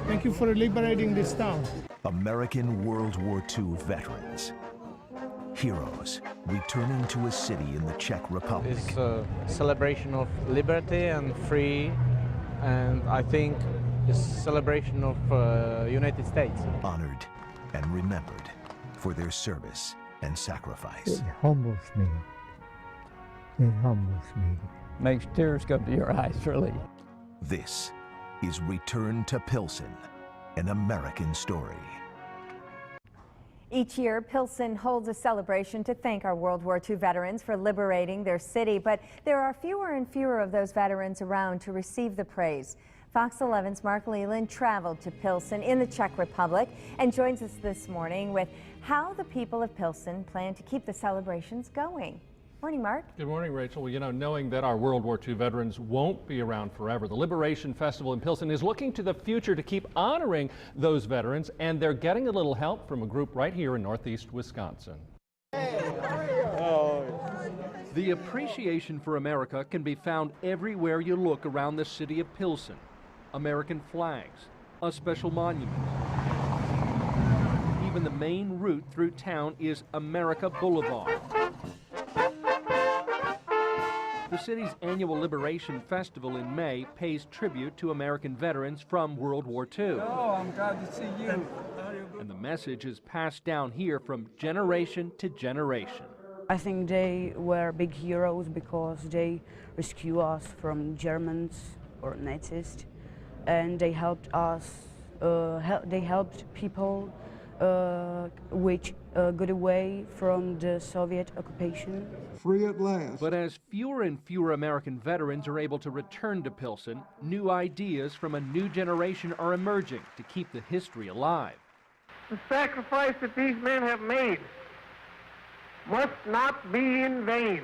Thank you for liberating this town. American World War II veterans, heroes returning to a city in the Czech Republic. It's a celebration of liberty and free, and I think it's a celebration of United States. Honored and remembered for their service and sacrifice. It humbles me. It humbles me. Makes tears come to your eyes, really. This is Return to Pilsen, an American story. Each year, Pilsen holds a celebration to thank our World War II veterans for liberating their city, but there are fewer and fewer of those veterans around to receive the praise. Fox 11's Mark Leland traveled to Pilsen in the Czech Republic and joins us this morning with how the people of Pilsen plan to keep the celebrations going. Morning, Mark. Good morning, Rachel. Well, you know, knowing that our World War II veterans won't be around forever, the Liberation Festival in Pilsen is looking to the future to keep honoring those veterans, and they're getting a little help from a group right here in Northeast Wisconsin. The appreciation for America can be found everywhere you look around the city of Pilsen. American flags, a special monument. Even the main route through town is America Boulevard. The city's annual Liberation Festival in May pays tribute to American veterans from World War II. Oh, I'm glad to see you. And the message is passed down here from generation to generation. I think they were big heroes because they rescued us from Germans or Nazis, and they helped us, they helped people which got away from the Soviet occupation. Free at last. But as fewer and fewer American veterans are able to return to Pilsen, new ideas from a new generation are emerging to keep the history alive. The sacrifice that these men have made must not be in vain.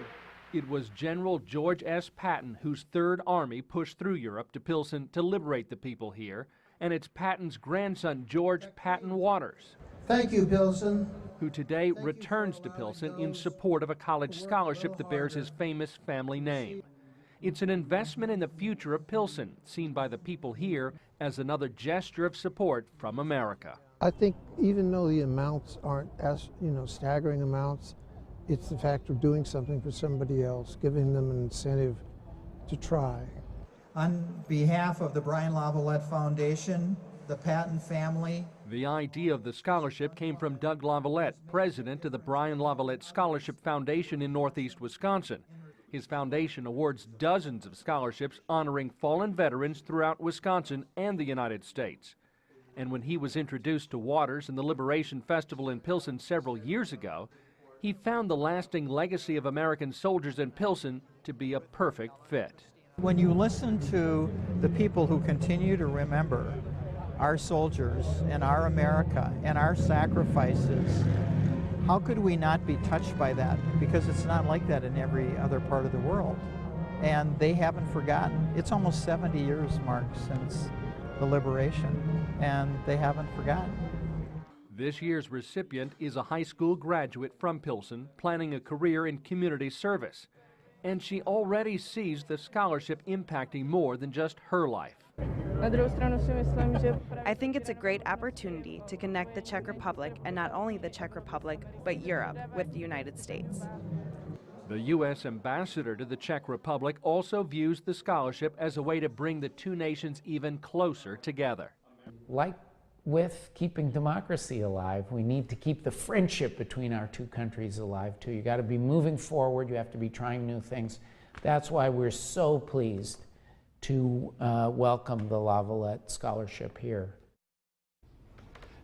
It was General George S. Patton whose Third Army pushed through Europe to Pilsen to liberate the people here, and it's Patton's grandson, George Patton Waters. Thank you, Pilsen. Who today returns to Pilsen in support of a college scholarship that bears his famous family name. It's an investment in the future of Pilsen, seen by the people here as another gesture of support from America. I think even though the amounts aren't as, staggering amounts, it's the fact of doing something for somebody else, giving them an incentive to try. On behalf of the Brian Lavalette Foundation, the Patton family. The idea of the scholarship came from Doug Lavalette, president of the Brian Lavalette Scholarship Foundation in Northeast Wisconsin. His foundation awards dozens of scholarships honoring fallen veterans throughout Wisconsin and the United States. And when he was introduced to Waters in the Liberation Festival in Pilsen several years ago, he found the lasting legacy of American soldiers in Pilsen to be a perfect fit. When you listen to the people who continue to remember our soldiers and our America and our sacrifices, how could we not be touched by that? Because it's not like that in every other part of the world. And they haven't forgotten. It's almost 70 years, Mark, since the liberation, and they haven't forgotten. This year's recipient is a high school graduate from Pilsen planning a career in community service. And she already sees the scholarship impacting more than just her life. I think it's a great opportunity to connect the Czech Republic, and not only the Czech Republic, but Europe, with the United States. The U.S. ambassador to the Czech Republic also views the scholarship as a way to bring the two nations even closer together. Like with keeping democracy alive, we need to keep the friendship between our two countries alive too. You got to be moving forward, you have to be trying new things. That's why we're so pleased to welcome the Lavalette Scholarship here.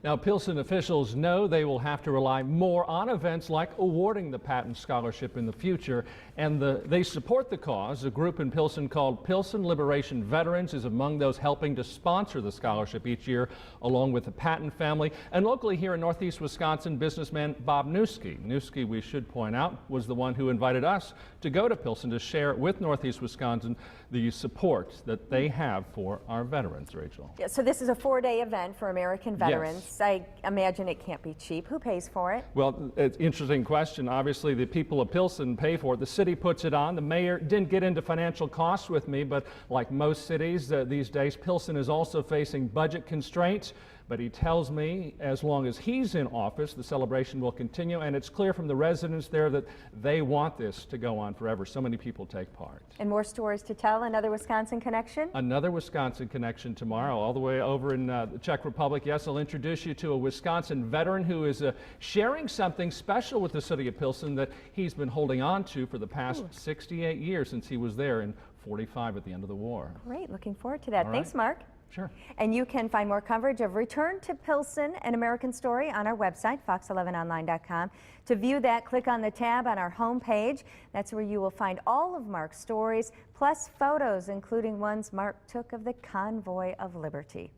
Now, Pilsen officials know they will have to rely more on events like awarding the Patton Scholarship in the future, and they support the cause. A group in Pilsen called Pilsen Liberation Veterans is among those helping to sponsor the scholarship each year, along with the Patton family. And locally here in Northeast Wisconsin, businessman Bob Newski. Newski, we should point out, was the one who invited us to go to Pilsen to share with Northeast Wisconsin the support that they have for our veterans, Rachel. Yeah, so this is a 4-day event for American veterans. Yes. I imagine it can't be cheap. Who pays for it? Well, it's an interesting question. Obviously, the people of Pilsen pay for it. The city puts it on. The mayor didn't get into financial costs with me, but like most cities these days, Pilsen is also facing budget constraints. But he tells me as long as he's in office, the celebration will continue, and it's clear from the residents there that they want this to go on forever. So many people take part. And more stories to tell. Another Wisconsin connection? Another Wisconsin connection tomorrow, all the way over in the Czech Republic. Yes, I'll introduce you to a Wisconsin veteran who is sharing something special with the city of Pilsen that he's been holding on to for the past 68 years since he was there in 45 at the end of the war. Great, looking forward to that. All Thanks, right. Mark. Sure. And you can find more coverage of Return to Pilsen, an American Story, on our website, fox11online.com. To view that, click on the tab on our homepage. That's where you will find all of Mark's stories, plus photos, including ones Mark took of the Convoy of Liberty.